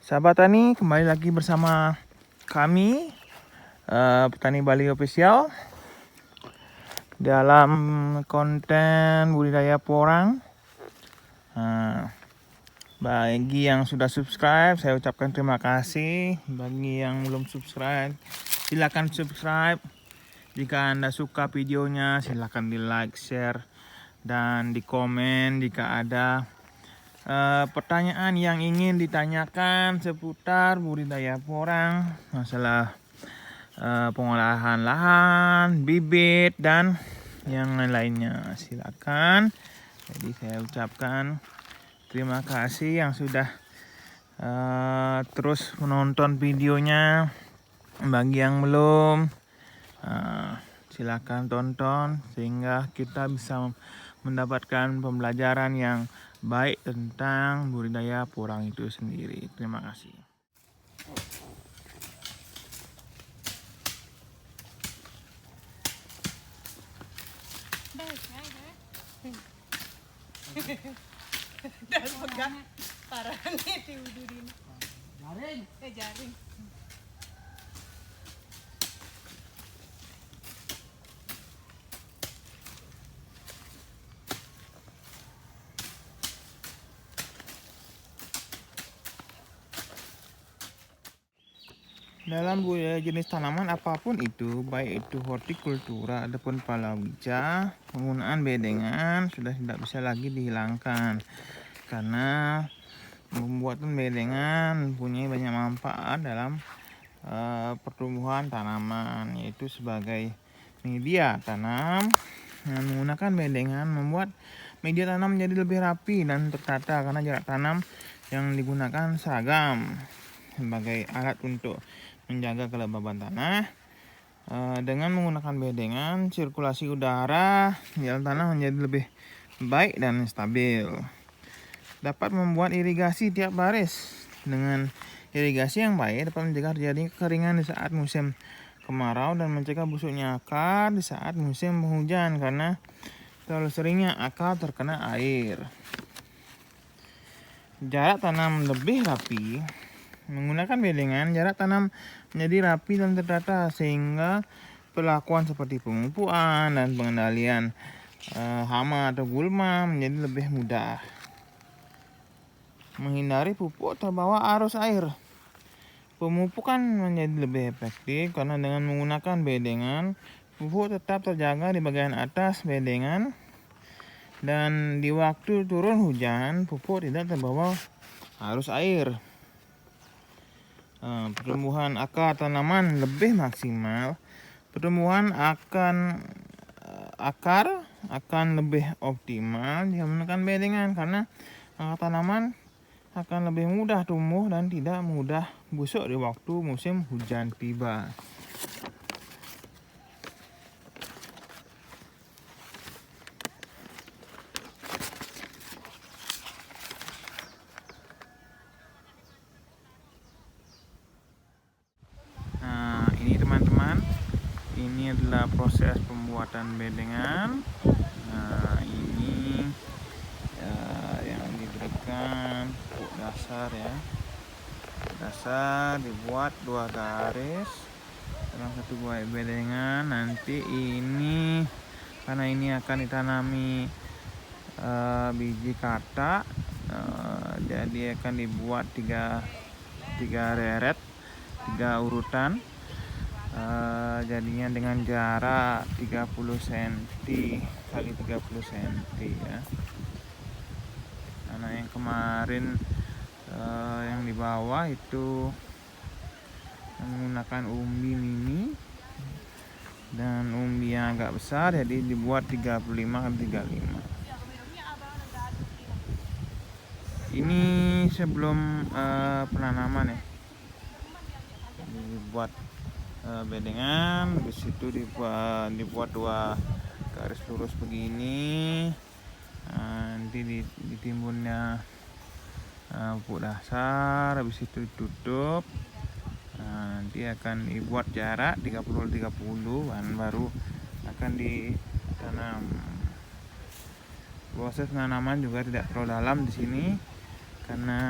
Sahabat Tani, kembali lagi bersama kami Petani Bali Official dalam konten budidaya porang. Bagi yang sudah subscribe, saya ucapkan terima kasih. Bagi yang belum subscribe, silakan subscribe. Jika Anda suka videonya, silakan di like, share, dan di komen jika ada pertanyaan yang ingin ditanyakan seputar budidaya porang, masalah pengolahan lahan, bibit, dan yang lainnya. Silakan. Jadi saya ucapkan terima kasih yang sudah terus menonton videonya. Bagi yang belum, silakan tonton sehingga kita bisa mendapatkan pembelajaran yang baik tentang budidaya porang itu sendiri. Terima kasih. Dan pegang parah nih diudurin. Jaring. Jaring. Dalam budidaya jenis tanaman apapun itu, baik itu hortikultura ataupun palawija, penggunaan bedengan sudah tidak bisa lagi dihilangkan karena pembuatan bedengan mempunyai banyak manfaat dalam pertumbuhan tanaman, yaitu sebagai media tanam. Dengan menggunakan bedengan membuat media tanam menjadi lebih rapi dan tertata karena jarak tanam yang digunakan seragam. Sebagai alat untuk menjaga kelembaban tanah, dengan menggunakan bedengan, sirkulasi udara di dalam tanah menjadi lebih baik dan stabil. Dapat membuat irigasi tiap baris. Dengan irigasi yang baik dapat mencegah terjadinya kekeringan di saat musim kemarau dan mencegah busuknya akar di saat musim penghujan karena terlalu seringnya akar terkena air. Jarak tanam lebih rapi. Menggunakan bedengan, jarak tanam menjadi rapi dan tertata sehingga perlakuan seperti pemupukan dan pengendalian hama atau gulma menjadi lebih mudah. Menghindari pupuk terbawa arus air. Pemupukan menjadi lebih efektif karena dengan menggunakan bedengan, pupuk tetap terjaga di bagian atas bedengan dan di waktu turun hujan, pupuk tidak terbawa arus air. Pertumbuhan akar tanaman lebih maksimal. Pertumbuhan akar akan lebih optimal jika menggunakan bedengan karena akar tanaman akan lebih mudah tumbuh dan tidak mudah busuk di waktu musim hujan tiba. Ini teman-teman, ini adalah proses pembuatan bedengan. Ini yang diberikan pupuk dasar ya. Dasar dibuat 2 garis dalam 1 buah bedengan. Nanti ini karena ini akan ditanami biji katak, jadi akan dibuat 3 reret, 3 urutan. Jadinya dengan jarak 30 cm kali 30 cm ya. Karena yang kemarin yang di bawah itu menggunakan umbi mini dan umbi yang agak besar, jadi dibuat 35 kali 35. Ini sebelum penanaman ya. Dibuat bedengan, habis itu dibuat 2 garis lurus begini. Nanti ditimbunnya pupuk dasar, habis itu ditutup. Nanti akan dibuat jarak 30-30 dan baru akan ditanam. Proses penanaman juga tidak terlalu dalam di sini karena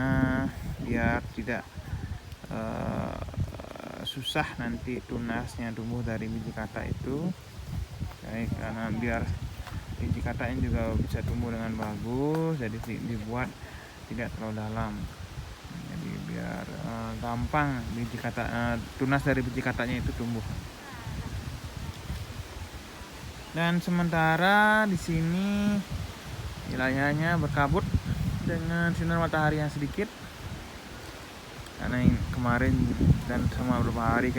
biar tidak susah nanti tunasnya tumbuh dari biji kata itu. Karena biar biji katanya juga bisa tumbuh dengan bagus, jadi dibuat tidak terlalu dalam. Jadi biar gampang biji kata tunas dari biji katanya itu tumbuh. Dan sementara di sini wilayahnya berkabut dengan sinar matahari yang sedikit, karena kemarin dan selama beberapa hari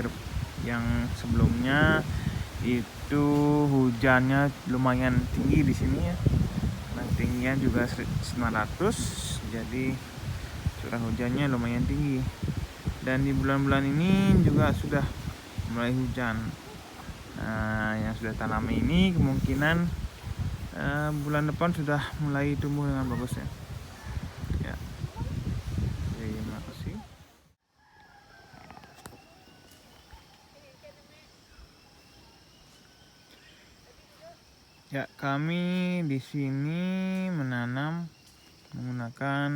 yang sebelumnya itu hujannya lumayan tinggi di sini ya. Nah, tingginya juga 900, jadi curah hujannya lumayan tinggi. Dan di bulan-bulan ini juga sudah mulai hujan. Nah, yang sudah tanam ini kemungkinan bulan depan sudah mulai tumbuh dengan bagus ya. Ya, terima kasih. Ya, kami di sini menanam menggunakan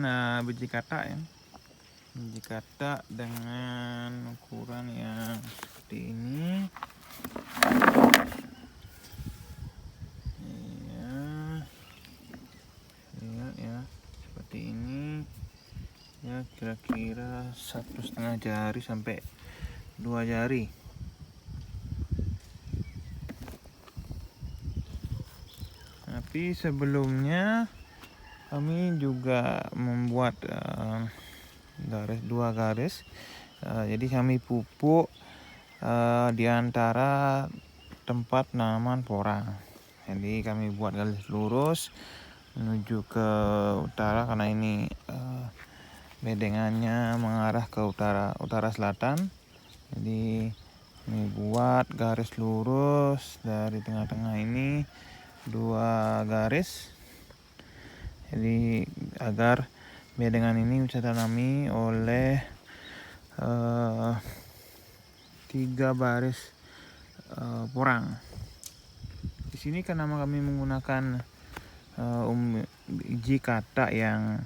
biji kata ya. Biji kata dengan ukuran yang seperti ini. Ya, seperti ini. Ya, kira-kira 1,5 jari sampai 2 jari. Tapi sebelumnya kami juga membuat dua garis. Jadi kami pupuk di antara tempat tanaman porang. Jadi kami buat garis lurus menuju ke utara, karena ini bedengannya mengarah ke utara selatan. Jadi kami buat garis lurus dari tengah-tengah ini 2 garis. Jadi agar bedengan ini bisa tanami oleh 3 baris porang. Di sini karena kami menggunakan biji kata yang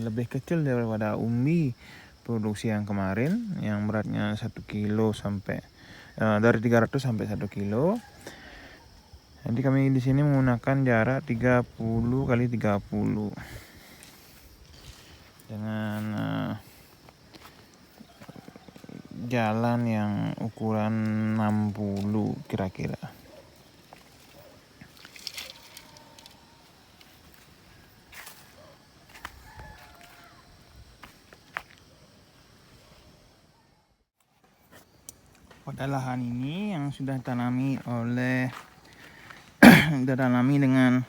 lebih kecil daripada umbi produksi yang kemarin, yang beratnya 1 kilo sampai dari 300 sampai 1 kilo. Jadi kami di sini menggunakan jarak 30 kali 30 dengan jalan yang ukuran 60 kira-kira. Pada lahan ini yang sudah ditanami dengan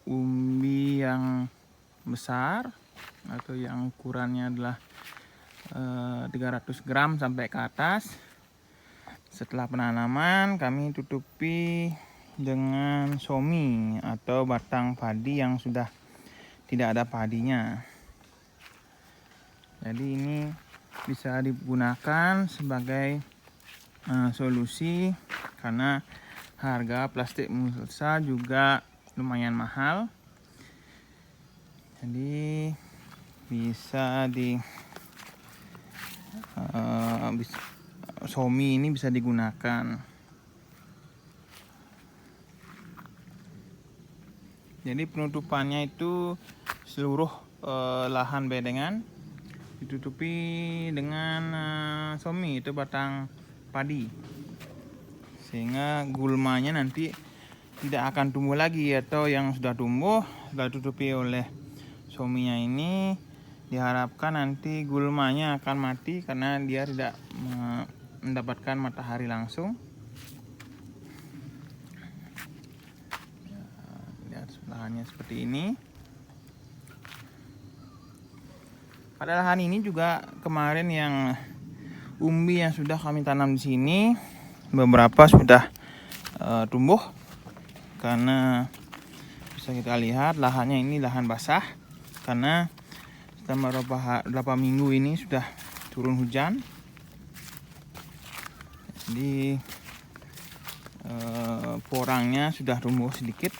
umbi yang besar atau yang ukurannya adalah 300 gram sampai ke atas. Setelah penanaman kami tutupi dengan somi atau batang padi yang sudah tidak ada padinya. Jadi ini bisa digunakan sebagai solusi, karena harga plastik mulsa juga lumayan mahal. Jadi somi ini bisa digunakan. Jadi penutupannya itu seluruh lahan bedengan ditutupi dengan somi, itu batang padi, sehingga gulmanya nanti tidak akan tumbuh lagi, atau yang sudah tumbuh sudah ditutupi oleh sominya ini diharapkan nanti gulmanya akan mati karena dia tidak mendapatkan matahari langsung. Lihat lahannya seperti ini. Pada lahan ini juga kemarin yang umbi yang sudah kami tanam di sini beberapa sudah tumbuh, karena bisa kita lihat lahannya ini lahan basah karena selama beberapa minggu ini sudah turun hujan. Jadi porangnya sudah tumbuh sedikit.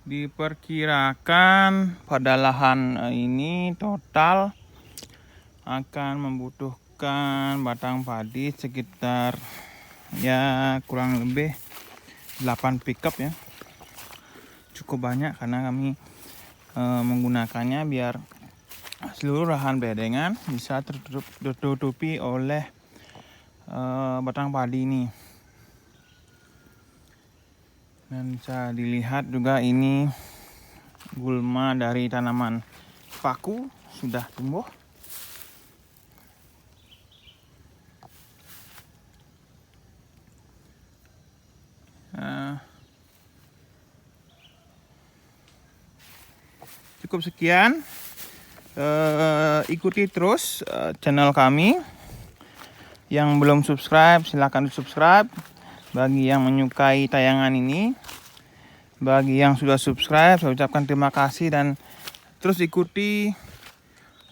Diperkirakan pada lahan ini total akan membutuhkan batang padi sekitar ya kurang lebih 8 pickup ya. Cukup banyak karena kami menggunakannya biar seluruh lahan bedengan bisa tertutupi oleh batang padi ini. Dan bisa dilihat juga ini gulma dari tanaman paku sudah tumbuh. Cukup sekian. Ikuti terus channel kami. Yang belum subscribe silahkan di subscribe. Bagi yang menyukai tayangan ini, bagi yang sudah subscribe, saya ucapkan terima kasih dan terus ikuti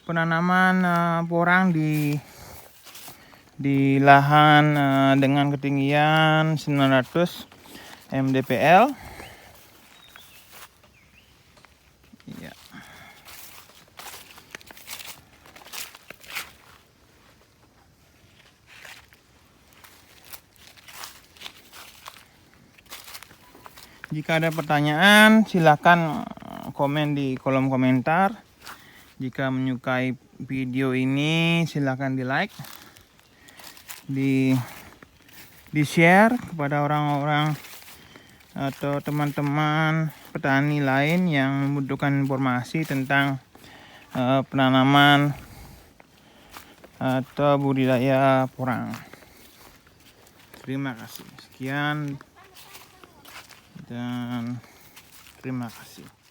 penanaman porang di lahan dengan ketinggian 900 mdpl. Ya. Jika ada pertanyaan, silakan komen di kolom komentar. Jika menyukai video ini, silakan di like, di share kepada orang-orang atau teman-teman petani lain yang membutuhkan informasi tentang penanaman atau budidaya porang. Terima kasih. Sekian. Dan terima kasih.